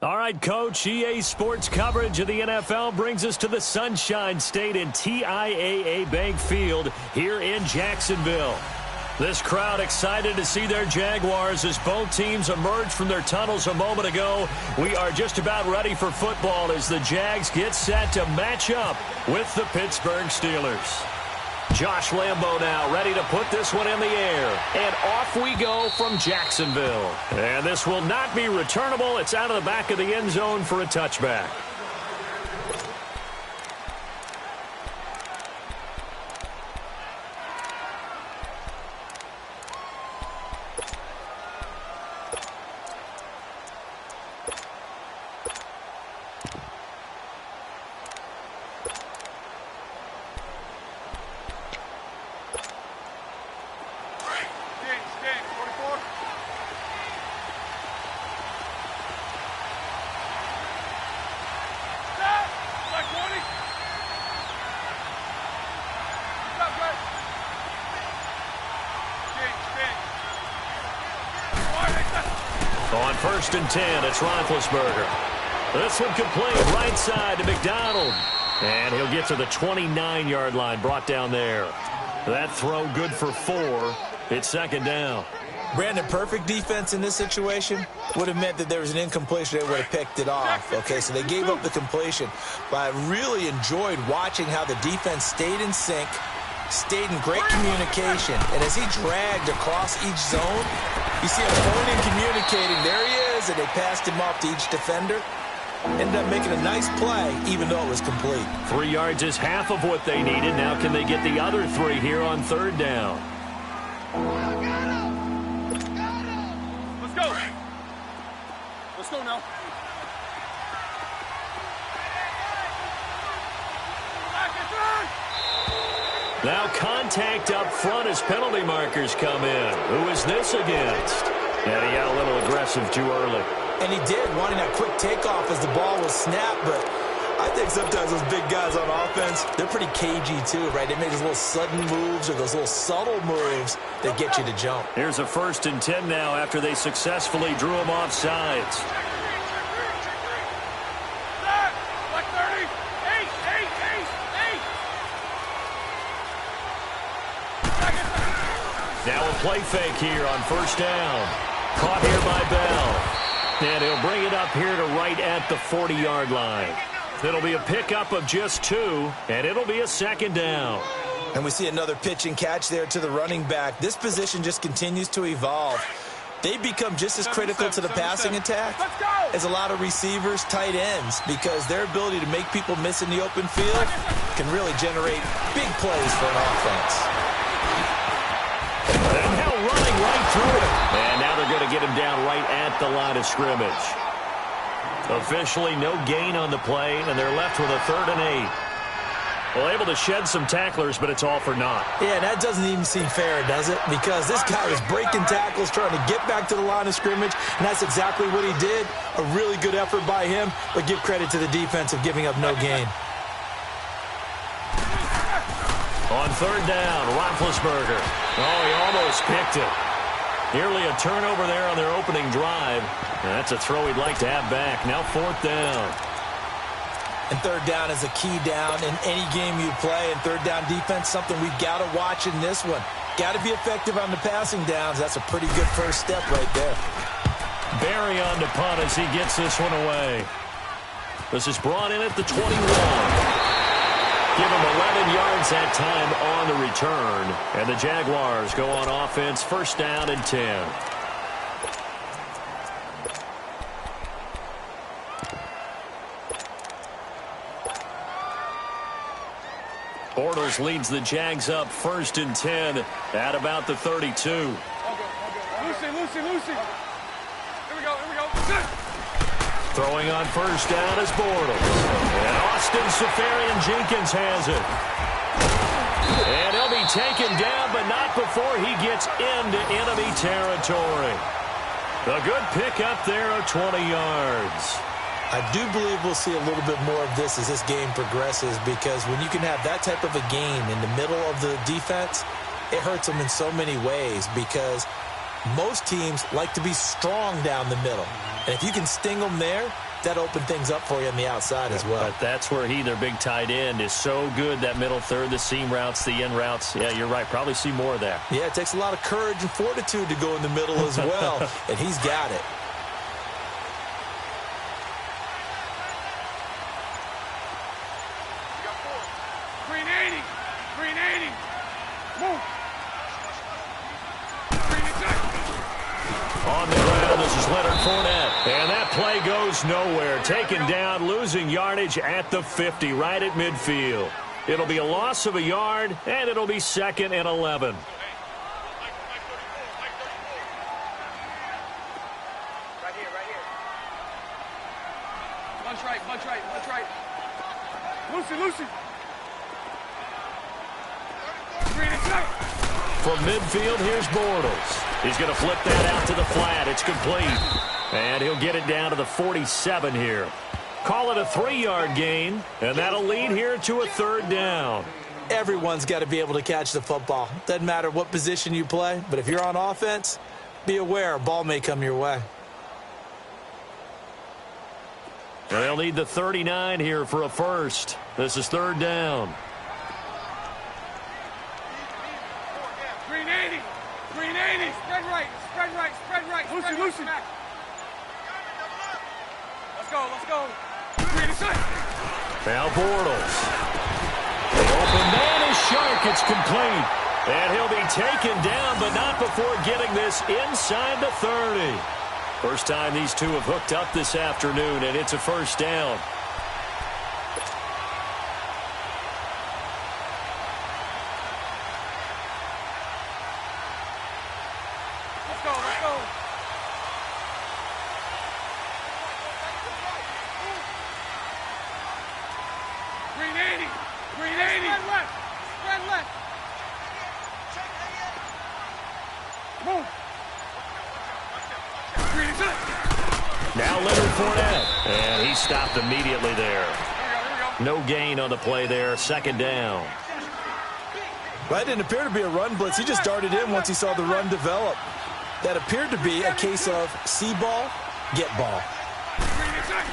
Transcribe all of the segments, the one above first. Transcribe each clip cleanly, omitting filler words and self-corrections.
All right, Coach, EA Sports coverage of the NFL brings us to the Sunshine State in TIAA Bank Field here in Jacksonville. This crowd excited to see their Jaguars as both teams emerged from their tunnels a moment ago. We are just about ready for football as the Jags get set to match up with the Pittsburgh Steelers. Josh Lambo now ready to put this one in the air. And off we go from Jacksonville. And this will not be returnable. It's out of the back of the end zone for a touchback. On 1st and 10, it's Roethlisberger. This one complete right side to McDonald. And he'll get to the 29-yard line, brought down there. That throw good for 4. It's 2nd down. Brandon, perfect defense in this situation would have meant that there was an incompletion. They would have picked it off. Okay, so they gave up the completion. But I really enjoyed watching how the defense stayed in sync, stayed in great communication. And as he dragged across each zone, you see him pointing, communicating. There he is, and they passed him off to each defender. Ended up making a nice play, even though it was complete. 3 yards is half of what they needed. Now can they get the other 3 here on 3rd down? Let's go. Let's go now. Now contact up front as penalty markers come in. Who is this against? And he got a little aggressive too early. And he did, wanting that quick takeoff as the ball was snapped. But I think sometimes those big guys on offense, they're pretty cagey too, right? They make those little sudden moves or those little subtle moves that get you to jump. Here's a 1st and 10 now after they successfully drew him off sides. Now a play fake here on 1st down. Caught here by Bell. And he'll bring it up here to right at the 40-yard line. It'll be a pickup of just 2, and it'll be a 2nd down. And we see another pitch and catch there to the running back. This position just continues to evolve. They become just as critical to the passing attack as a lot of receivers, tight ends, because their ability to make people miss in the open field can really generate big plays for an offense. And now running right through it. And now they're going to get him down right at the line of scrimmage. Officially no gain on the play, and they're left with a 3rd and 8. Well, able to shed some tacklers, but it's all for naught. Yeah, that doesn't even seem fair, does it? Because this guy was breaking tackles, trying to get back to the line of scrimmage, and that's exactly what he did. A really good effort by him, but give credit to the defense of giving up no gain. On 3rd down, Roethlisberger. Oh, he almost picked it. Nearly a turnover there on their opening drive. And that's a throw he'd like to have back. Now 4th down. And 3rd down is a key down in any game you play. And 3rd down defense, something we've got to watch in this one. Got to be effective on the passing downs. That's a pretty good first step right there. Barry on the punt as he gets this one away. This is brought in at the 21. Give him 11 yards that time on the return. And the Jaguars go on offense, 1st down and 10. Bortles leads the Jags up 1st and 10 at about the 32. Lucy. Here we go. Throwing on 1st down is Bortles. And Austin Seferian-Jenkins has it. And he'll be taken down, but not before he gets into enemy territory. A good pickup there of 20 yards. I do believe we'll see a little bit more of this as this game progresses, because when you can have that type of a gain in the middle of the defense, it hurts them in so many ways, because Most teams like to be strong down the middle. And if you can sting them there, that opens things up for you on the outside as well. But that's where their big tight end, is so good, that middle third, the seam routes, the in routes. Yeah, you're right. Probably see more of that. Yeah, it takes a lot of courage and fortitude to go in the middle as well, and he's got it. Green 80. Green 80. Move. Green attack. On the ground, this is Leonard Fournette. And that play goes nowhere. Taken down, losing yardage at the 50, right at midfield. It'll be a loss of a yard, and it'll be 2nd and 11. Right here. Punch right. Lucy. Green attack. From midfield, here's Bortles. He's going to flip that out to the flat. It's complete. And he'll get it down to the 47 here. Call it a 3-yard gain, and that'll lead here to a 3rd down. Everyone's got to be able to catch the football. Doesn't matter what position you play, but if you're on offense, be aware a ball may come your way. And they'll need the 39 here for a first. This is 3rd down. Green 80. Spread right. Lucy. Let's go. Green attack. Now Bortles. The open man is Shark. It's complete. And he'll be taken down, but not before getting this inside the 30. First time these two have hooked up this afternoon, and it's a 1st down. Let's go. Green 80. Spread left. Move. Green attack. Now Leonard Fournette. And he stopped immediately there. Here we go. No gain on the play there. 2nd down. Well, that didn't appear to be a run blitz. He just darted in once he saw the run develop. That appeared to be a case of see ball, get ball. Green attack.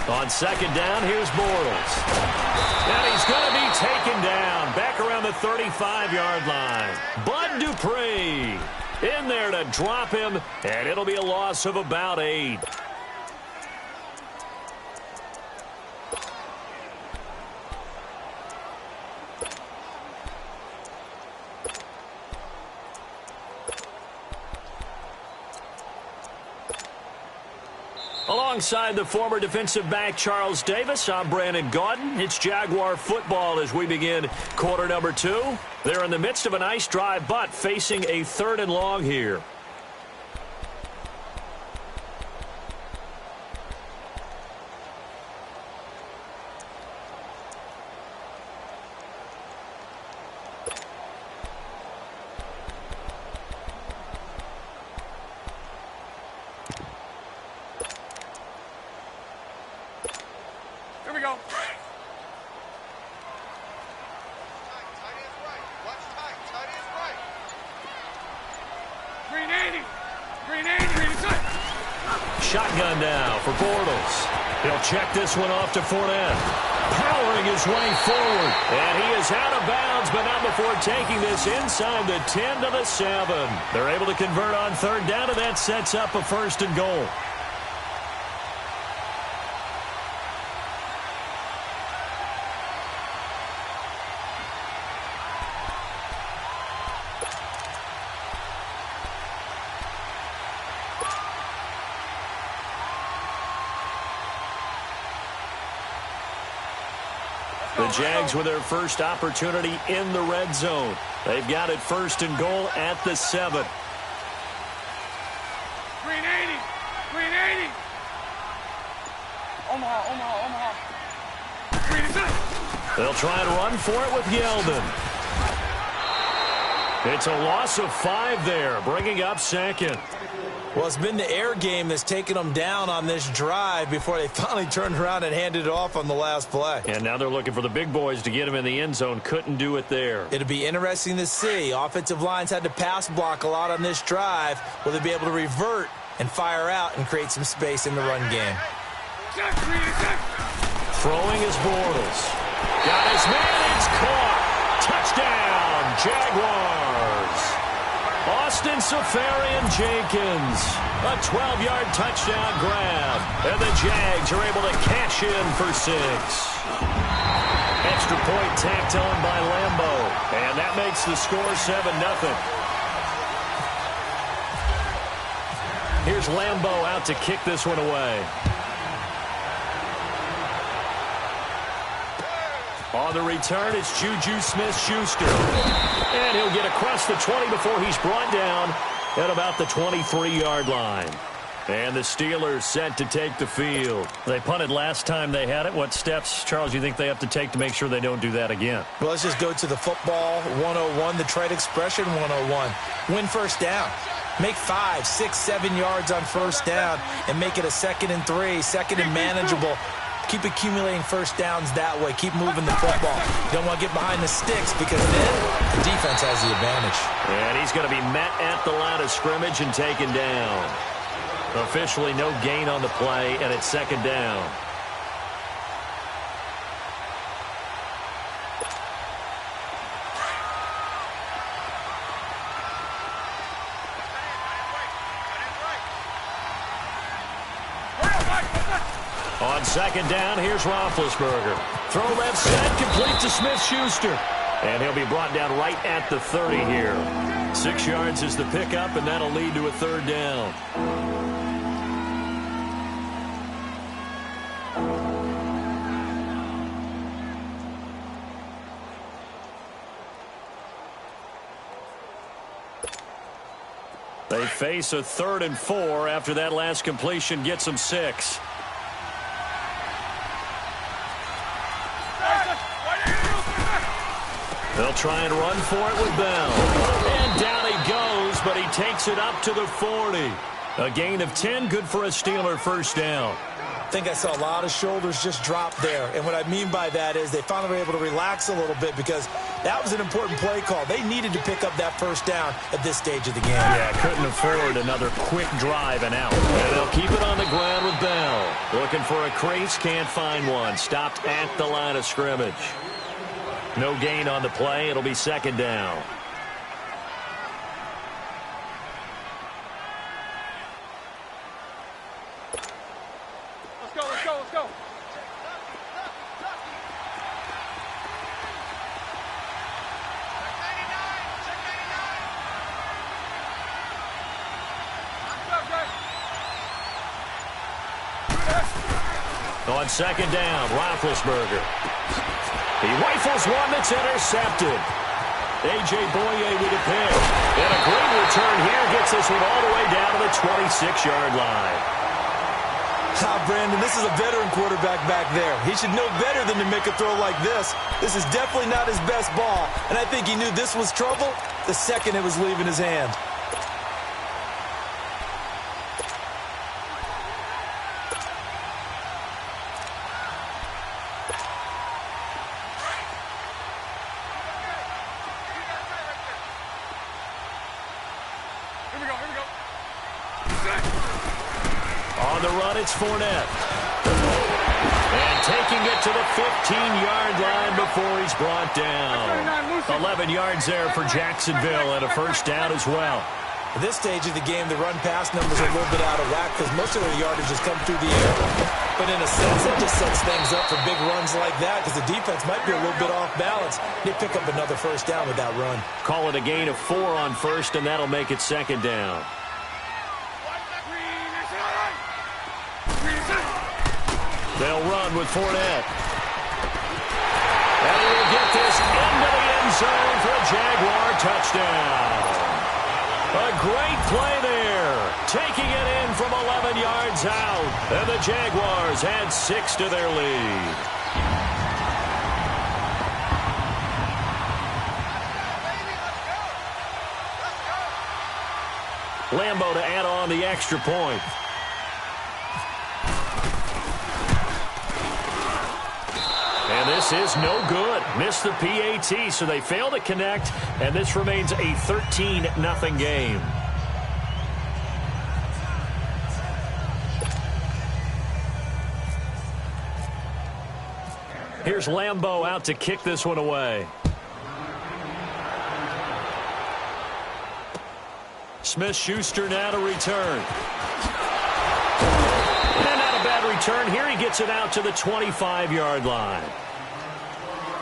On 2nd down, here's Bortles. And he's going to be taken down back around the 35-yard line. Bud Dupree in there to drop him, and it'll be a loss of about 8. Alongside the former defensive back Charles Davis, I'm Brandon Gaudin. It's Jaguar football as we begin quarter number 2. They're in the midst of a nice drive, but facing a 3rd and long here. Here we go. Green 80. Green attack. Shotgun now for Bortles. He'll check this one off to Fournette. Powering his way forward. And he is out of bounds, but not before taking this inside the 10 to the 7. They're able to convert on 3rd down, and that sets up a 1st and goal. The Jags with their first opportunity in the red zone. They've got it 1st and goal at the 7. Green 80. Omaha. Green attack. They'll try to run for it with Yeldon. It's a loss of 5 there, bringing up second. Well, it's been the air game that's taken them down on this drive before they finally turned around and handed it off on the last play. And now they're looking for the big boys to get him in the end zone. Couldn't do it there. It'll be interesting to see. Offensive lines had to pass block a lot on this drive. Will they be able to revert and fire out and create some space in the run game? Throwing is Bortles. Got his man. It's caught. Touchdown, Jaguars. Austin Safarian-Jenkins, a 12-yard touchdown grab, and the Jags are able to cash in for 6. Extra point tacked on by Lambo, and that makes the score 7-0. Here's Lambo out to kick this one away. On the return, it's Juju Smith-Schuster. And he'll get across the 20 before he's brought down at about the 23-yard line. And the Steelers set to take the field. They punted last time they had it. What steps, Charles, do you think they have to take to make sure they don't do that again? Well, let's just go to the football 101, the trade expression 101. Win first down. Make 5, 6, 7 yards on first down and make it a 2nd and 3, 2nd and manageable. Keep accumulating first downs that way. Keep moving the football. You don't want to get behind the sticks because then the defense has the advantage. And he's going to be met at the line of scrimmage and taken down. Officially no gain on the play, and it's 2nd down. On 2nd down, here's Roethlisberger. Throw left side, complete to Smith-Schuster. And he'll be brought down right at the 30 here. 6 yards is the pickup, and that'll lead to a 3rd down. They face a 3rd and 4 after that last completion gets them 6. They'll try and run for it with Bell. And down he goes, but he takes it up to the 40. A gain of 10, good for a Steeler first down. I think I saw a lot of shoulders just drop there. And what I mean by that is they finally were able to relax a little bit because that was an important play call. They needed to pick up that first down at this stage of the game. Yeah, couldn't afford another quick drive and out. And they'll keep it on the ground with Bell. Looking for a crease, can't find one. Stopped at the line of scrimmage. No gain on the play. It'll be 2nd down. Let's go, let's go, let's go. On 2nd down, Roethlisberger. He rifles one that's intercepted. A.J. Boye with a pick. And a great return here gets this one all the way down to the 26-yard line. Brandon, this is a veteran quarterback back there. He should know better than to make a throw like this. This is definitely not his best ball. And I think he knew this was trouble the second it was leaving his hand. On the run, it's Fournette. And taking it to the 15-yard line before he's brought down. 11 yards there for Jacksonville and a first down as well. At this stage of the game, the run-pass numbers are a little bit out of whack because most of their yardage has come through the air. But in a sense, that just sets things up for big runs like that because the defense might be a little bit off balance. They pick up another first down with that run. Call it a gain of 4 on first, and that'll make it 2nd down. They'll run with Fournette. And we'll get this into the end zone for a Jaguar touchdown. A great play there. Taking it in from 11 yards out. And the Jaguars add 6 to their lead. Lambo to add on the extra point. And this is no good. Missed the PAT, so they fail to connect, and this remains a 13-0 game. Here's Lambo out to kick this one away. Smith-Schuster now to return. And not a bad return. Here he gets it out to the 25-yard line.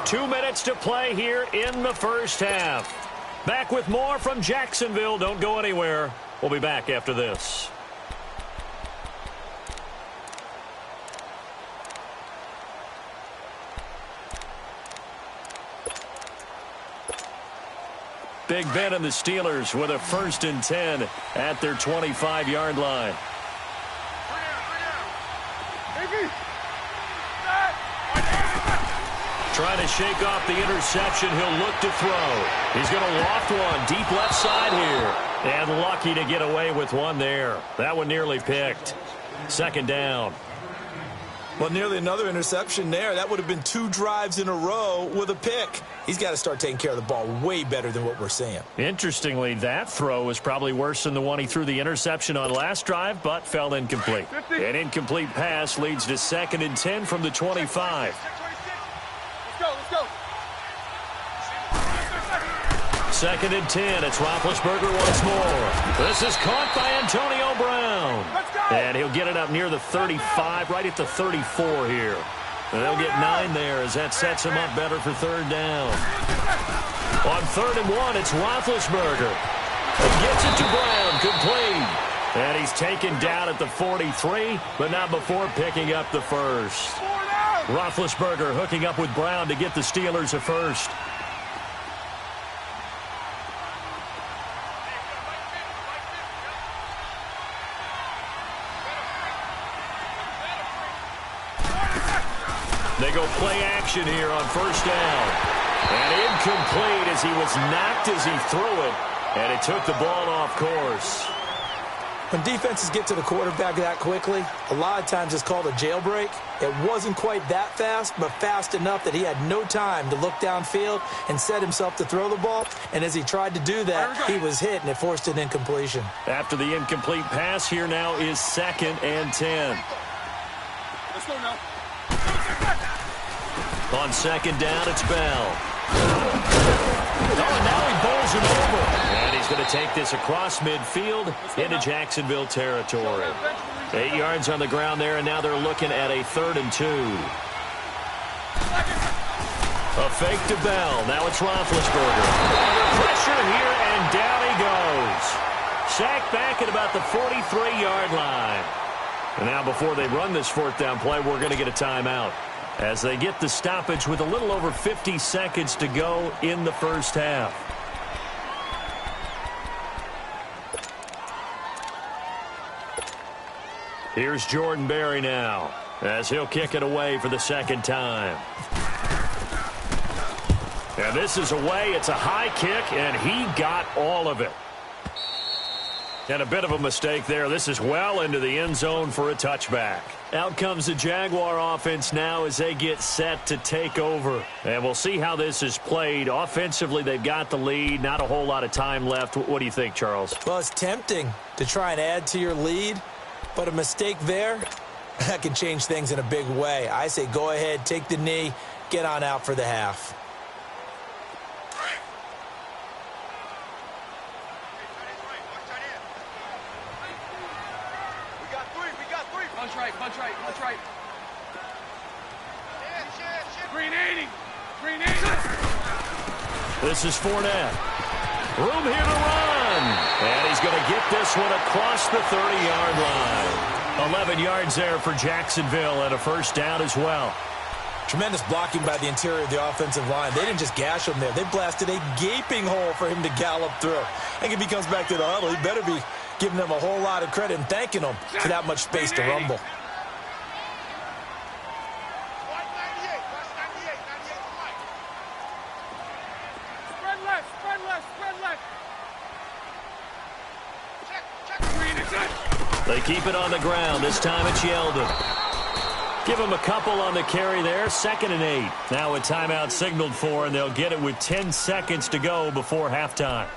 2 minutes to play here in the first half. Back with more from Jacksonville. Don't go anywhere. We'll be back after this. Big Ben and the Steelers with a 1st and 10 at their 25-yard line. Trying to shake off the interception. He'll look to throw. He's going to loft one deep left side here. And lucky to get away with one there. That one nearly picked. 2nd down. Well, nearly another interception there. That would have been 2 drives in a row with a pick. He's got to start taking care of the ball way better than what we're seeing. Interestingly, that throw was probably worse than the one he threw the interception on last drive, but fell incomplete. 50. An incomplete pass leads to 2nd and 10 from the 25. Let's go. 2nd and 10. It's Roethlisberger once more. This is caught by Antonio Brown. Let's go. And he'll get it up near the 35, right at the 34 here. And they'll get 9 there as that sets him up better for 3rd down. On 3rd and 1, it's Roethlisberger. He gets it to Brown, complete. And he's taken down at the 43, but not before picking up the first. Roethlisberger hooking up with Brown to get the Steelers a first. They go play action here on 1st down. And incomplete as he was knocked as he threw it. And it took the ball off course. When defenses get to the quarterback that quickly, a lot of times it's called a jailbreak. It wasn't quite that fast, but fast enough that he had no time to look downfield and set himself to throw the ball. And as he tried to do that, he was hit, and it forced an incompletion. After the incomplete pass, here now is 2nd and 10. Let's go now. On 2nd down, it's Bell. Oh, now he bowls him over. And he's going to take this across midfield into Jacksonville territory. 8 yards on the ground there, and now they're looking at a 3rd and 2. A fake to Bell. Now it's Roethlisberger. Under pressure here, and down he goes. Sacked back at about the 43-yard line. And now before they run this 4th down play, we're going to get a timeout as they get the stoppage with a little over 50 seconds to go in the first half. Here's Jordan Berry now as he'll kick it away for the 2nd time. And this is away. It's a high kick, and he got all of it. And a bit of a mistake there. This is well into the end zone for a touchback. Out comes the Jaguar offense now as they get set to take over. And we'll see how this is played. Offensively, they've got the lead. Not a whole lot of time left. What do you think, Charles? Well, it's tempting to try and add to your lead, but a mistake there, that can change things in a big way. I say go ahead, take the knee, get on out for the half. Punch right. 380. This is Fournette. Room here to run. And he's going to get this one across the 30-yard line. 11 yards there for Jacksonville and a 1st down as well. Tremendous blocking by the interior of the offensive line. They didn't just gash him there. They blasted a gaping hole for him to gallop through. I think if he comes back to the huddle, he better be giving them a whole lot of credit and thanking them for that much space to rumble. Spread left. They keep it on the ground. This time it's Yeldon. Give him a couple on the carry there. 2nd and 8. Now a timeout signaled for, and they'll get it with 10 seconds to go before halftime.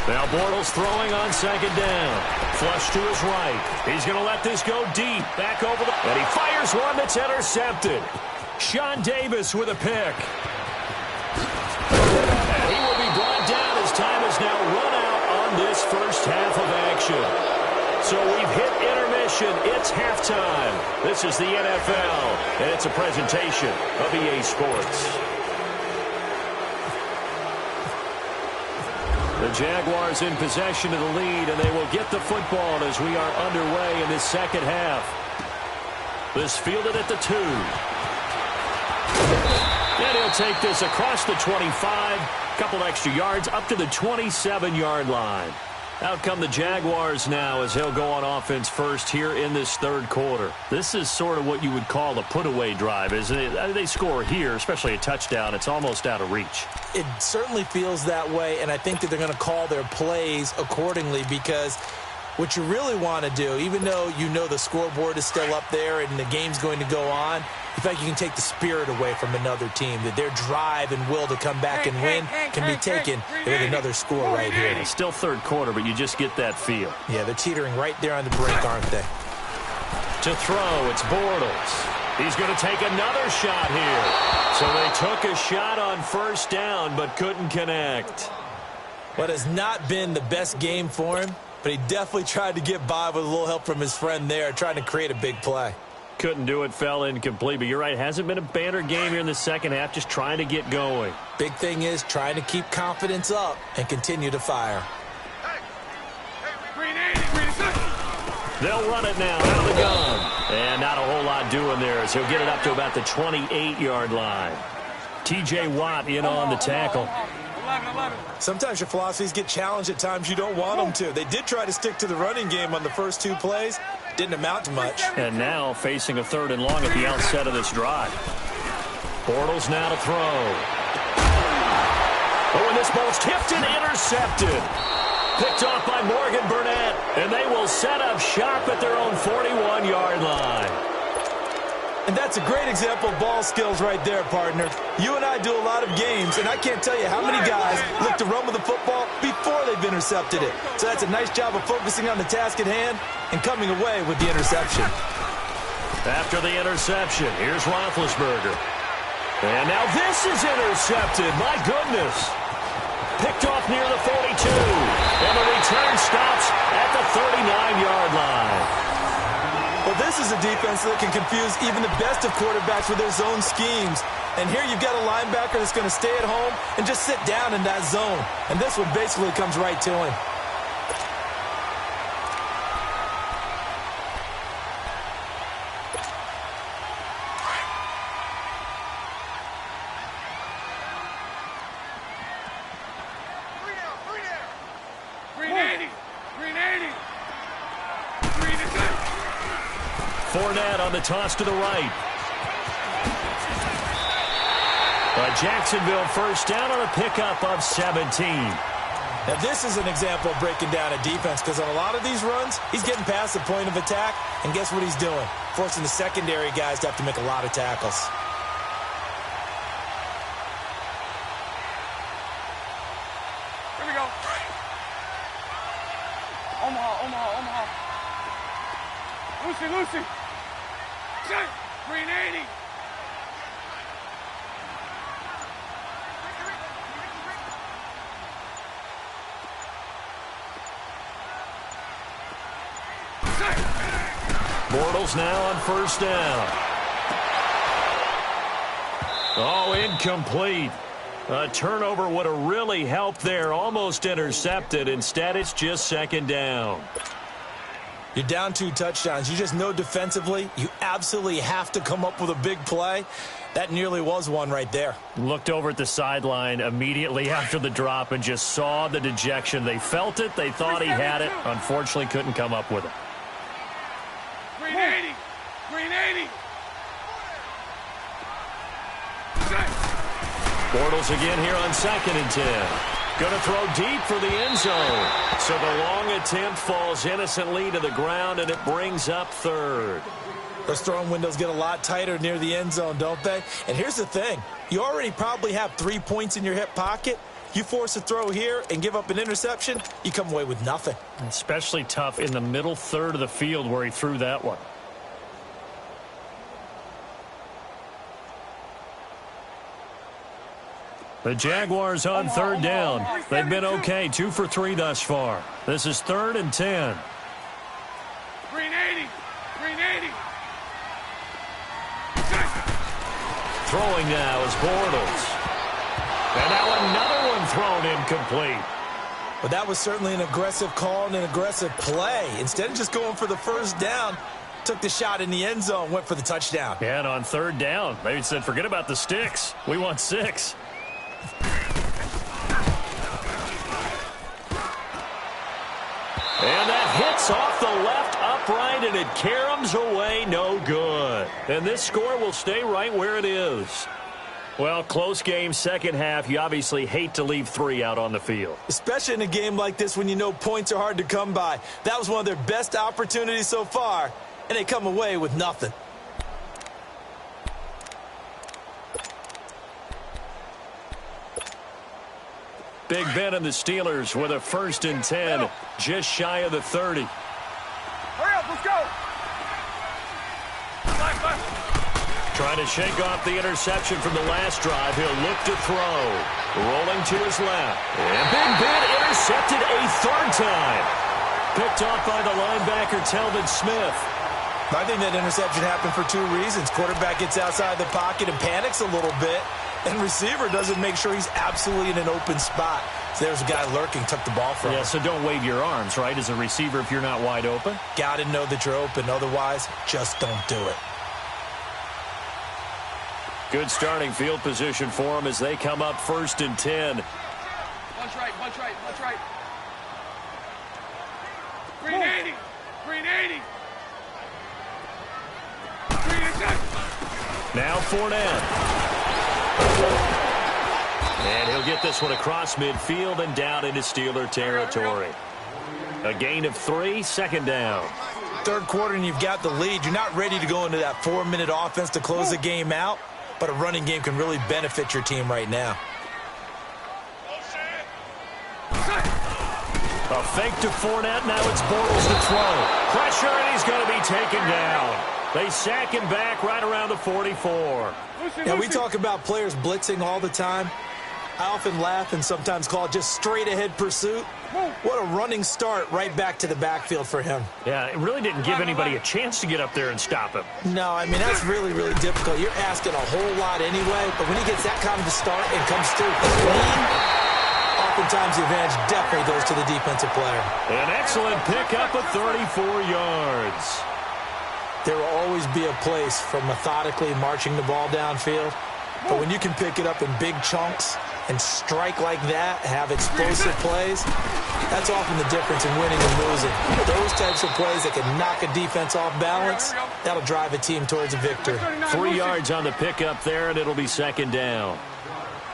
Now Bortles throwing on 2nd down. Flush to his right. He's going to let this go deep. Back over the... And he fires one that's intercepted. Sean Davis with a pick. And he will be brought down as time has now run out on this first half of action. So we've hit intermission. It's halftime. This is the NFL, and it's a presentation of EA Sports. The Jaguars in possession of the lead, and they will get the football as we are underway in this second half. This fielded at the 2. And he'll take this across the 25. Couple extra yards up to the 27-yard line. Out come the Jaguars now as he'll go on offense first here in this third quarter. This is sort of what you would call a put-away drive, isn't it? They score here, especially a touchdown. It's almost out of reach. It certainly feels that way, and I think that they're going to call their plays accordingly because what you really want to do, even though you know the scoreboard is still up there and the game's going to go on, in fact, you can take the spirit away from another team, that their drive and will to come back and win can be taken with another score right here. It's still third quarter, but you just get that feel. Yeah, they're teetering right there on the brink, aren't they? To throw, it's Bortles. He's going to take another shot here. So they took a shot on first down, but couldn't connect. What has not been the best game for him, but he definitely tried to get by with a little help from his friend there, trying to create a big play. Couldn't do it, fell incomplete, but you're right, hasn't been a banner game here in the second half, just trying to get going. Big thing is trying to keep confidence up and continue to fire. They'll run it now out of the gun. And not a whole lot doing there as he'll get it up to about the 28-yard line. T.J. Watt in on the tackle. Sometimes your philosophies get challenged at times you don't want them to. They did try to stick to the running game on the first 2 plays. Didn't amount to much. And now facing a 3rd and long at the outset of this drive. Bortles now to throw. Oh, and this ball's tipped and intercepted. Picked off by Morgan Burnett. And they will set up shop at their own 41-yard line. And that's a great example of ball skills right there, partner. You and I do a lot of games, and I can't tell you how many guys look to run with the football before they've intercepted it. So that's a nice job of focusing on the task at hand and coming away with the interception. After the interception, here's Roethlisberger. And now this is intercepted. My goodness. Picked off near the 42. And the return stops at the 39-yard line. Well, this is a defense that can confuse even the best of quarterbacks with their zone schemes. And here you've got a linebacker that's going to stay at home and just sit down in that zone. And this one basically comes right to him. Fournette on the toss to the right. But Jacksonville first down on a pickup of 17. Now, this is an example of breaking down a defense because on a lot of these runs, he's getting past the point of attack, and guess what he's doing? Forcing the secondary guys to have to make a lot of tackles. Here we go. Omaha. Lucy. Green 80. Bortles now on first down. Oh, incomplete. A turnover would have really helped there. Almost intercepted. Instead, it's just second down. You're down 2 touchdowns. You just know defensively you absolutely have to come up with a big play. That nearly was one right there. Looked over at the sideline immediately after the drop and just saw the dejection. They felt it. They thought he had it. Unfortunately, couldn't come up with it. Green 80. Green 80. Bortles again here on 2nd and 10. Going to throw deep for the end zone. So the long attempt falls innocently to the ground, and it brings up 3rd. Those throwing windows get a lot tighter near the end zone, don't they? And here's the thing. You already probably have 3 points in your hip pocket. You force a throw here and give up an interception, you come away with nothing. Especially tough in the middle 3rd of the field where he threw that one. The Jaguars on 3rd down. They've been okay, 2 for 3 thus far. This is 3rd and 10. Green 80. Green 80. Throwing now is Bortles. And now another one thrown incomplete. But that was certainly an aggressive call and an aggressive play. Instead of just going for the first down, took the shot in the end zone, went for the touchdown. Yeah, and on 3rd down, they said, forget about the sticks. We want 6. And that hits off the left upright, and it caroms away, no good. And this score will stay right where it is. Well, close game, second half. You obviously hate to leave 3 out on the field. Especially in a game like this when you know points are hard to come by. That was one of their best opportunities so far, and they come away with nothing. Big Ben and the Steelers with a 1st and 10, just shy of the 30. Hurry up, let's go. Trying to shake off the interception from the last drive. He'll look to throw. Rolling to his left. And Big Ben intercepted a 3rd time. Picked off by the linebacker, Telvin Smith. I think that interception happened for 2 reasons. Quarterback gets outside the pocket and panics a little bit. And receiver doesn't make sure he's absolutely in an open spot. So there's a guy lurking, took the ball from him. Yeah, so don't wave your arms, right, as a receiver if you're not wide open. Got to know that you're open. Otherwise, just don't do it. Good starting field position for them as they come up 1st and 10. Bunch right, bunch right, bunch right. Green 80. Green 80. Green attack. Now Fournette. And he'll get this one across midfield and down into Steeler territory. A gain of 3, 2nd down. 3rd quarter and you've got the lead. You're not ready to go into that 4-minute offense to close the game out, but a running game can really benefit your team right now. A fake to Fournette. Now it's Bortles to throw. Pressure, and he's going to be taken down. They sack him back right around the 44. Yeah, we talk about players blitzing all the time. I often laugh and sometimes call it just straight-ahead pursuit. What a running start right back to the backfield for him. Yeah, it really didn't give anybody a chance to get up there and stop him. No, I mean, that's really, really difficult. You're asking a whole lot anyway, but when he gets that kind of a start and comes through clean, oftentimes the advantage definitely goes to the defensive player. An excellent pickup of 34 yards. There will always be a place for methodically marching the ball downfield, but when you can pick it up in big chunks and strike like that, have explosive plays, that's often the difference in winning and losing. Those types of plays that can knock a defense off balance, that'll drive a team towards a victory. 3 yards on the pickup there, and it'll be 2nd down.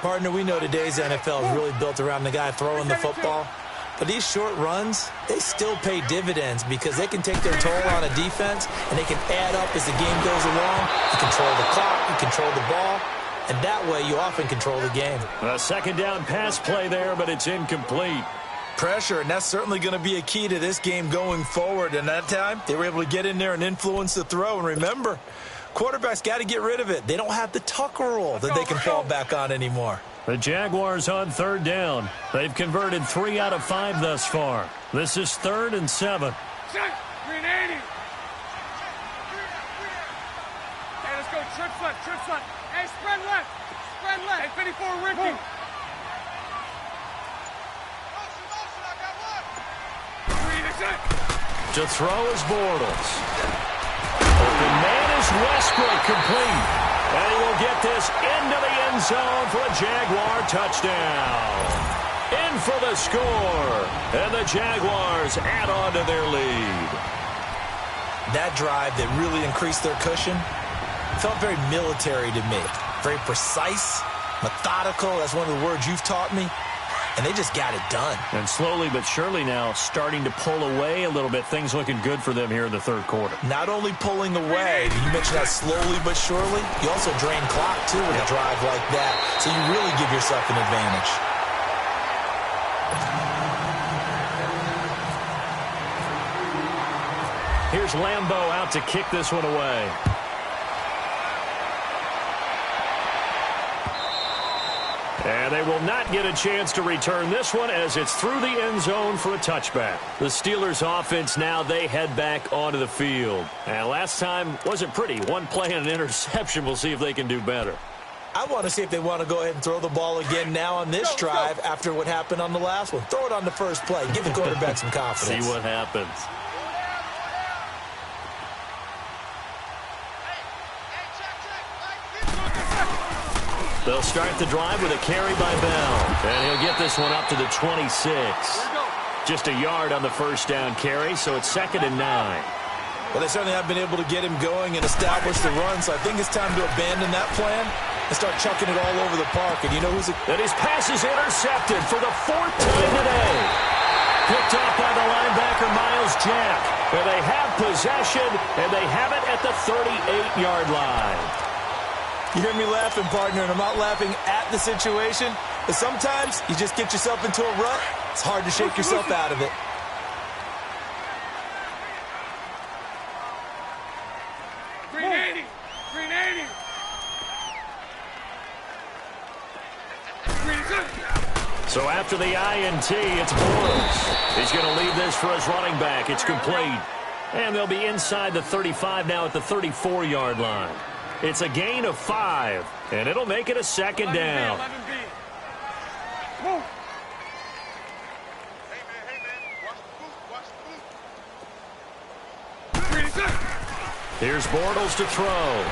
Partner, we know today's NFL is really built around the guy throwing the football. But these short runs, they still pay dividends because they can take their toll on a defense, and they can add up as the game goes along. You control the clock, you control the ball, and that way you often control the game. A 2nd down pass play there, but it's incomplete. Pressure, and that's certainly going to be a key to this game going forward. And that time, they were able to get in there and influence the throw. And remember, quarterbacks got to get rid of it. They don't have the tucker roll that they can fall back on anymore. The Jaguars on 3rd down. They've converted 3 out of 5 thus far. This is 3rd and 7. Green 80. Hey, let's go. Trip front, trip front. Hey, spread left. Spread left. Hey, 54, Ricky. Green attack. To throw is Bortles. Open man is Westbrook, complete. And he will get this into the end zone for a Jaguar touchdown. In for the score. And the Jaguars add on to their lead. That drive that really increased their cushion felt very military to me. Very precise, methodical. That's one of the words you've taught me. And they just got it done. And slowly but surely now starting to pull away a little bit. Things looking good for them here in the third quarter. Not only pulling away, you mentioned that slowly but surely, you also drain clock too with a drive like that. So you really give yourself an advantage. Here's Lambeau out to kick this one away. And they will not get a chance to return this one as it's through the end zone for a touchback. The Steelers offense now, they head back onto the field. And last time wasn't pretty. One play and an interception. We'll see if they can do better. I want to see if they want to go ahead and throw the ball again now on this drive after what happened on the last one. Throw it on the first play. Give the quarterback some confidence. See what happens. They'll start the drive with a carry by Bell. And he'll get this one up to the 26. Just a yard on the first down carry, so it's 2nd and 9. Well, they certainly have been able to get him going and establish the run, so I think it's time to abandon that plan and start chucking it all over the park. And you know who's... And his pass is intercepted for the 4th time today. Picked off by the linebacker, Miles Jack. And they have possession, and they have it at the 38-yard line. You hear me laughing, partner, and I'm not laughing at the situation, but sometimes you just get yourself into a rut. It's hard to shake yourself out of it. So after the INT, it's Bortles. He's going to leave this for his running back. It's complete. And they'll be inside the 35 now at the 34-yard line. It's a gain of 5, and it'll make it a 2nd down. Here's Bortles to throw.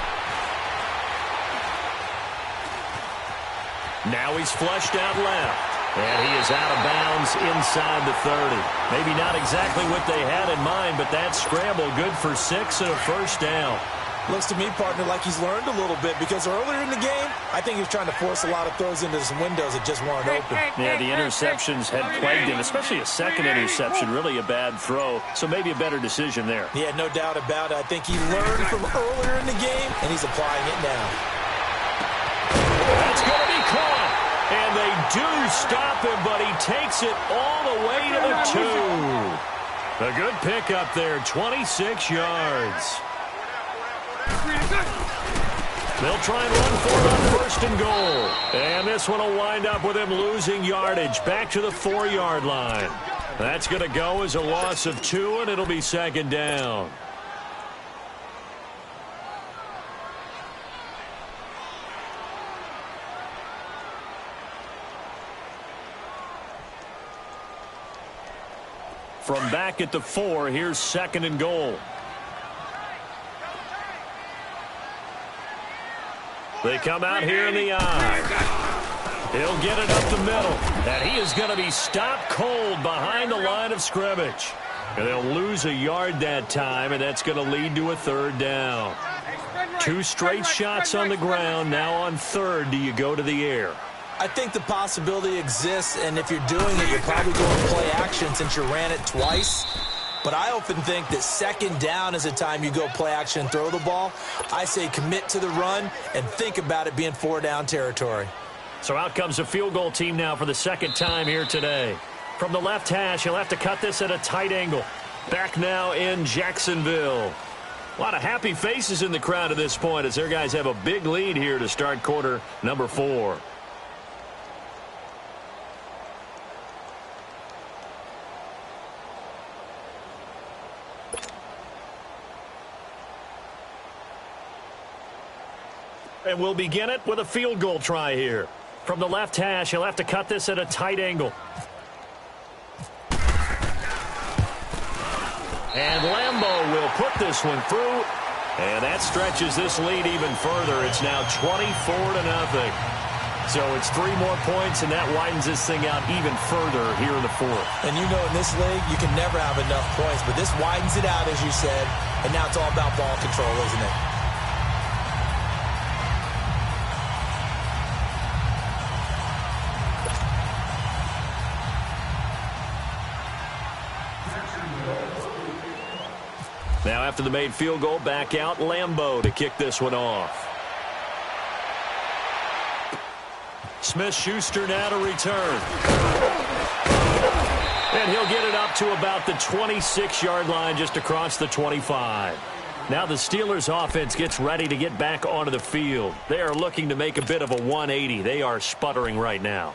Now he's flushed out left. And he is out of bounds inside the 30. Maybe not exactly what they had in mind, but that scramble good for 6 and a first down. Looks to me, partner, like he's learned a little bit because earlier in the game, I think he was trying to force a lot of throws into some windows that just weren't open. Yeah, the interceptions had plagued him, especially a second interception, really a bad throw, so maybe a better decision there. Yeah, no doubt about it. I think he learned from earlier in the game, and he's applying it now. That's going to be caught, and they do stop him, but he takes it all the way to the 2. A good pickup there, 26 yards. They'll try and run for it on 1st and goal. And this one will wind up with him losing yardage back to the 4-yard line. That's going to go as a loss of 2, and it'll be 2nd down. From back at the 4, here's 2nd and goal. They come out here in the eye. He'll get it up the middle. And he is going to be stopped cold behind the line of scrimmage. And they'll lose a yard that time, and that's going to lead to a 3rd down. 2 straight shots on the ground. Now on 3rd, do you go to the air? I think the possibility exists, and if you're doing it, you're probably going to play action since you ran it twice. But I often think that 2nd down is the time you go play action and throw the ball. I say commit to the run and think about it being 4-down territory. So out comes the field goal team now for the 2nd time here today. From the left hash, he'll have to cut this at a tight angle. Back now in Jacksonville. A lot of happy faces in the crowd at this point as their guys have a big lead here to start quarter number 4. And we'll begin it with a field goal try here. From the left hash, he'll have to cut this at a tight angle. And Lambeau will put this one through. And that stretches this lead even further. It's now 24-0. So it's 3 more points, and that widens this thing out even further here in the fourth. And you know, in this league, you can never have enough points, but this widens it out, as you said, and now it's all about ball control, isn't it? Now after the made field goal, back out Lambeau to kick this one off. Smith-Schuster now to return. And he'll get it up to about the 26-yard line, just across the 25. Now the Steelers offense gets ready to get back onto the field. They are looking to make a bit of a 180. They are sputtering right now.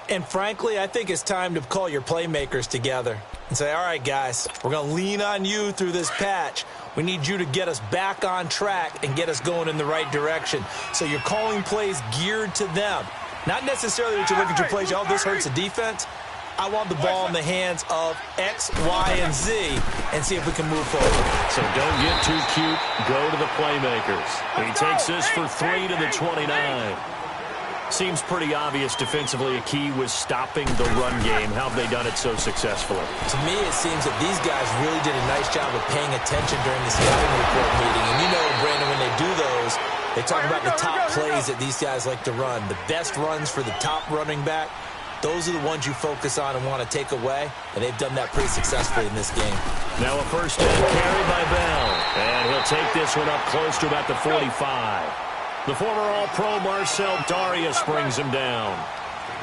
And frankly, I think it's time to call your playmakers together and say, all right, guys, we're going to lean on you through this patch. We need you to get us back on track and get us going in the right direction. So you're calling plays geared to them. Not necessarily that you look at your plays, oh, this hurts the defense. I want the ball in the hands of X, Y, and Z and see if we can move forward. So don't get too cute. Go to the playmakers. He takes this for 3 to the 29. Seems pretty obvious defensively a key was stopping the run game. How have they done it so successfully? To me, it seems that these guys really did a nice job of paying attention during the scouting report meeting. And you know, Brandon, when they do those, they talk about the top plays that these guys like to run. The best runs for the top running back, those are the ones you focus on and want to take away. And they've done that pretty successfully in this game. Now a first down carry by Bell. And he'll take this one up close to about the 45. The former All-Pro Marcel Darius brings him down.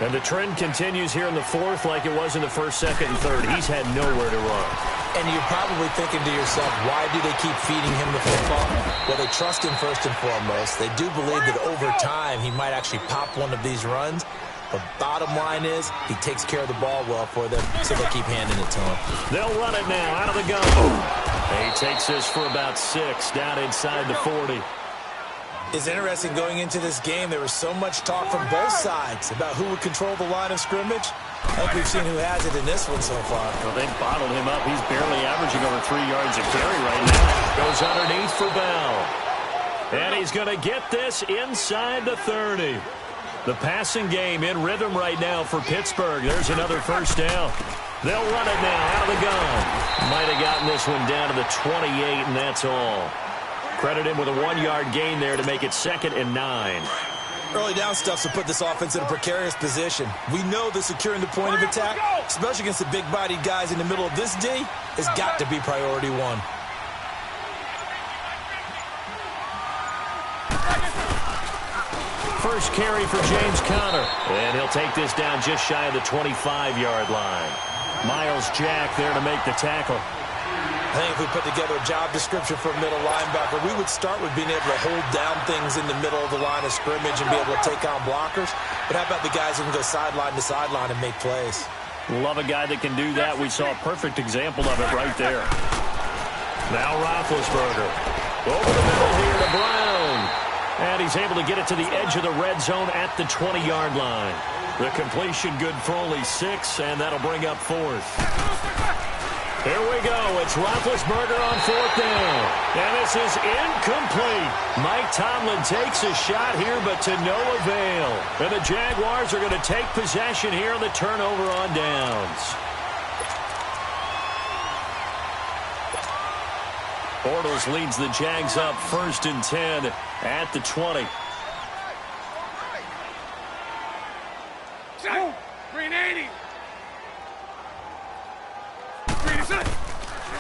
And the trend continues here in the fourth like it was in the first, second, and third. He's had nowhere to run. And you're probably thinking to yourself, why do they keep feeding him the football? Well, they trust him first and foremost. They do believe that over time he might actually pop one of these runs. But bottom line is he takes care of the ball well for them, so they keep handing it to him. They'll run it now out of the gun. He takes this for about 6 down inside the 40. It's interesting going into this game. There was so much talk from both sides about who would control the line of scrimmage. I think we've seen who has it in this one so far. Well, they've bottled him up. He's barely averaging over 3 yards a carry right now. Goes underneath for Bell. And he's going to get this inside the 30. The passing game in rhythm right now for Pittsburgh. There's another first down. They'll run it now out of the gun. Might have gotten this one down to the 28, and that's all. Credit him with a 1-yard gain there to make it 2nd and 9. Early down stuff to put this offense in a precarious position. We know that securing the point of attack, especially against the big-bodied guys in the middle of this D, has got to be priority 1. First carry for James Conner. And he'll take this down just shy of the 25-yard line. Miles Jack there to make the tackle. I think if we put together a job description for a middle linebacker, we would start with being able to hold down things in the middle of the line of scrimmage and be able to take on blockers. But how about the guys who can go sideline to sideline and make plays? Love a guy that can do that. We saw a perfect example of it right there. Now Roethlisberger. Over the middle here to Brown. And he's able to get it to the edge of the red zone at the 20-yard line. The completion good for only 6, and that'll bring up 4th. Here we go. It's Roethlisberger on 4th down. And this is incomplete. Mike Tomlin takes a shot here, but to no avail. And the Jaguars are going to take possession here on the turnover on downs. Bortles leads the Jags up 1st and 10 at the 20. Green 80.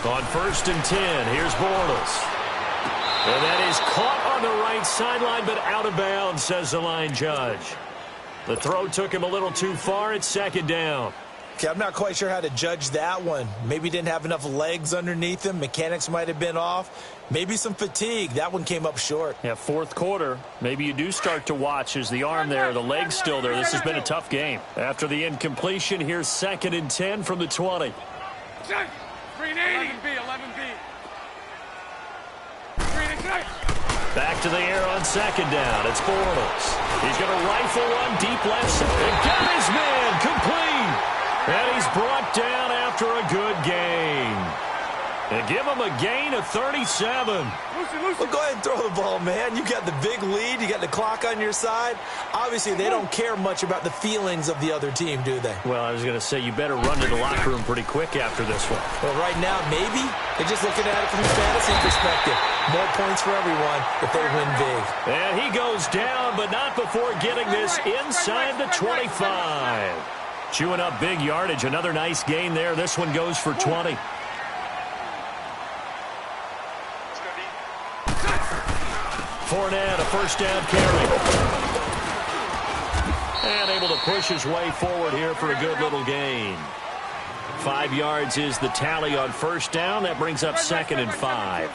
On 1st and 10, here's Bortles. And that is caught on the right sideline, but out of bounds, says the line judge. The throw took him a little too far. It's 2nd down. Okay, I'm not quite sure how to judge that one. Maybe didn't have enough legs underneath him. Mechanics might have been off. Maybe some fatigue. That one came up short. Yeah, 4th quarter. Maybe you do start to watch as the arm there, the leg's still there. This has been a tough game. After the incompletion, here's 2nd and 10 from the 20. Green 80. 11B. Back to the air on 2nd down. It's Bortles. He's going to rifle one deep left side. And got his man complete. And he's brought down after a good gain. And give them a gain of 37. Well, go ahead and throw the ball, man. You got the big lead. You got the clock on your side. Obviously, they don't care much about the feelings of the other team, do they? Well, I was going to say, you better run to the locker room pretty quick after this one. Well, right now, maybe. They're just looking at it from a fantasy perspective. More points for everyone if they win big. And he goes down, but not before getting this inside the 25. Chewing up big yardage. Another nice gain there. This one goes for 20. Fournette, a first down carry. And able to push his way forward here for a good little gain. 5 yards is the tally on first down. That brings up 2nd and 5.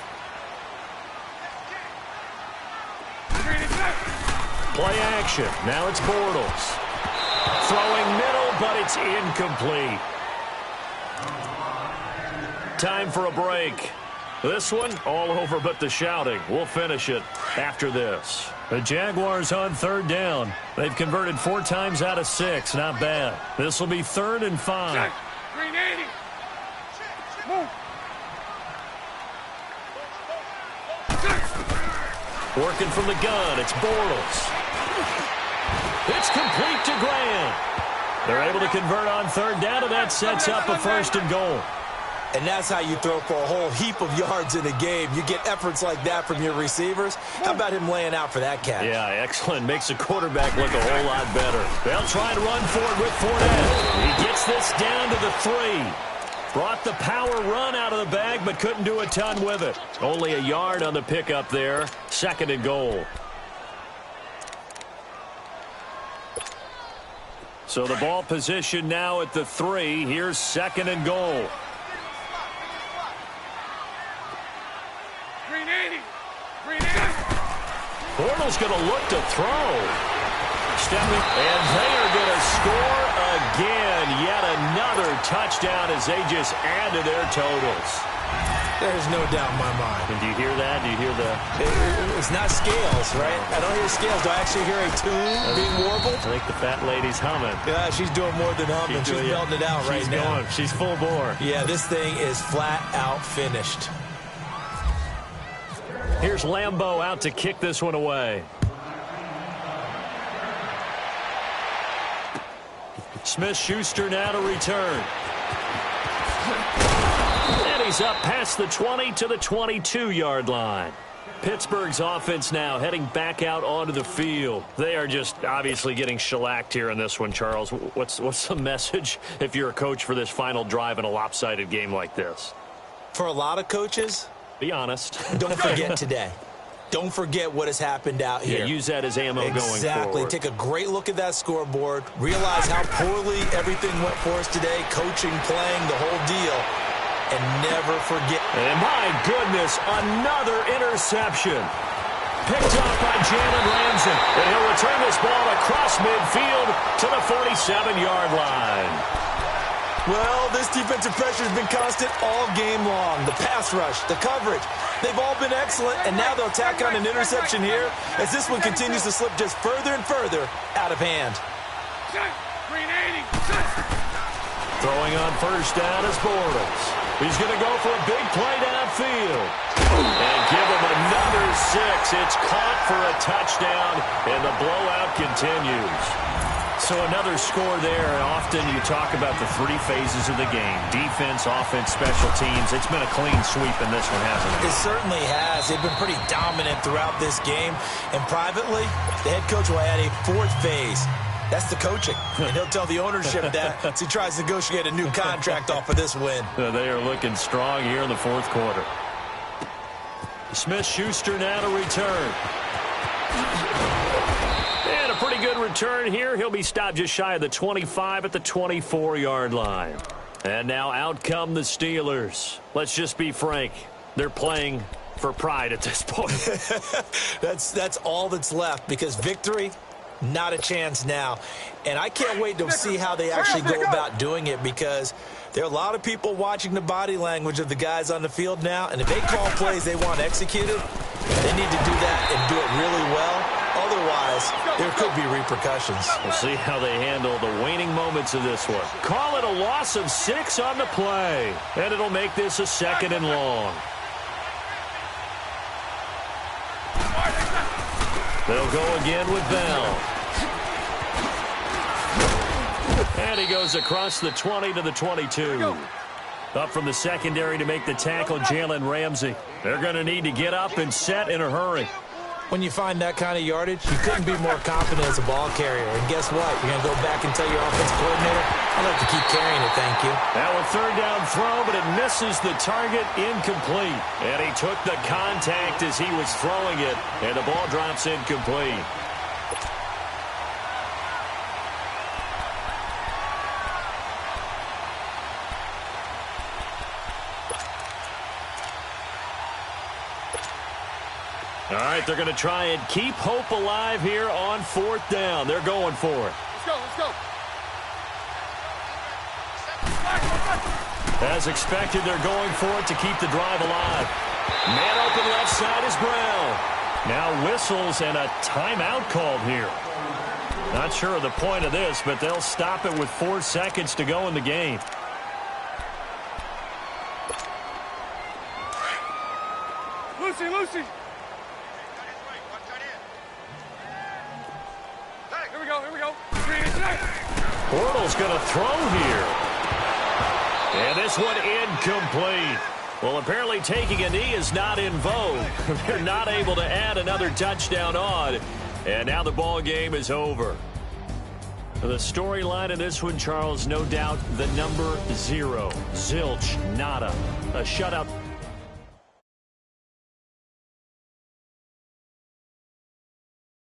Play action. Now it's Bortles. Throwing middle, but it's incomplete. Time for a break. This one, all over but the shouting. We'll finish it after this. The Jaguars on 3rd down. They've converted 4 times out of 6. Not bad. This will be 3rd and 5. Green 80. Move. Working from the gun, it's Bortles. It's complete to Graham. They're able to convert on 3rd down, and that sets up a 1st and goal. And that's how you throw for a whole heap of yards in a game. You get efforts like that from your receivers. How about him laying out for that catch? Yeah, excellent. Makes the quarterback look a whole lot better. They'll try to run for it with Fournette. He gets this down to the 3. Brought the power run out of the bag, but couldn't do a ton with it. Only a yard on the pickup there. 2nd and goal. So the ball position now at the 3. Here's 2nd and goal. Green 80. Green 80. Bortles going to look to throw. Stepping, and they are going to score again. Yet another touchdown as they just add to their totals. There's no doubt in my mind. And do you hear that? Do you hear the... It's not scales, right? I don't hear scales. Do I actually hear a tune being warbled? I think the fat lady's humming. Yeah, she's doing more than humming. She's belting it out right now. Going. She's full bore. Yeah, this thing is flat out finished. Here's Lambeau out to kick this one away. Smith-Schuster now to return. And he's up past the 20 to the 22-yard line. Pittsburgh's offense now heading back out onto the field. They are just obviously getting shellacked here in this one, Charles. What's the message if you're a coach for this final drive in a lopsided game like this? For a lot of coaches, be honest. Don't forget today. Don't forget what has happened out here. Yeah, use that as ammo going forward. Exactly. Take a great look at that scoreboard. Realize how poorly everything went for us today. Coaching, playing, the whole deal. And never forget. And my goodness, another interception. Picked off by Jalen Ramsey. And he'll return this ball across midfield to the 47-yard line. Well, this defensive pressure has been constant all game long. The pass rush, the coverage, they've all been excellent, and now they'll tack on an interception here as this one continues to slip just further and further out of hand. Green 80. Throwing on first down is Bortles. He's going to go for a big play downfield. And give him another 6. It's caught for a touchdown, and the blowout continues. So another score there. Often you talk about the 3 phases of the game. Defense, offense, special teams. It's been a clean sweep in this one, hasn't it? It certainly has. They've been pretty dominant throughout this game. And privately, the head coach will add a 4th phase. That's the coaching. And he'll tell the ownership that as he tries to negotiate a new contract off of this win. They are looking strong here in the 4th quarter. Smith-Schuster now to return. And a pretty good return here. He'll be stopped just shy of the 25 at the 24-yard line. And now out come the Steelers. Let's just be frank. They're playing for pride at this point. That's all that's left because victory, not a chance now. And I can't wait to see how they actually go about doing it because there are a lot of people watching the body language of the guys on the field now. And if they call plays they want executed, they need to do that and do it really well. Otherwise, there could be repercussions. We'll see how they handle the waning moments of this one. Call it a loss of 6 on the play. And it'll make this a 2nd and long. They'll go again with Bell. And he goes across the 20 to the 22. Up from the secondary to make the tackle, Jalen Ramsey. They're going to need to get up and set in a hurry. When you find that kind of yardage, you couldn't be more confident as a ball carrier. And guess what? You're going to go back and tell your offensive coordinator, I'd like to keep carrying it, thank you. Now a 3rd down throw, but it misses the target, incomplete. And he took the contact as he was throwing it, and the ball drops incomplete. All right, they're going to try and keep hope alive here on 4th down. They're going for it. Let's go, let's go. As expected, they're going for it to keep the drive alive. Man open left side is Brown. Now whistles and a timeout called here. Not sure of the point of this, but they'll stop it with 4 seconds to go in the game. Lucy. Here we go. Portal's going to throw here. And this one incomplete. Well, apparently taking a knee is not in vogue. They're not able to add another touchdown on. And now the ball game is over. The storyline in this one, Charles, no doubt the number 0. Zilch, nada. A shutout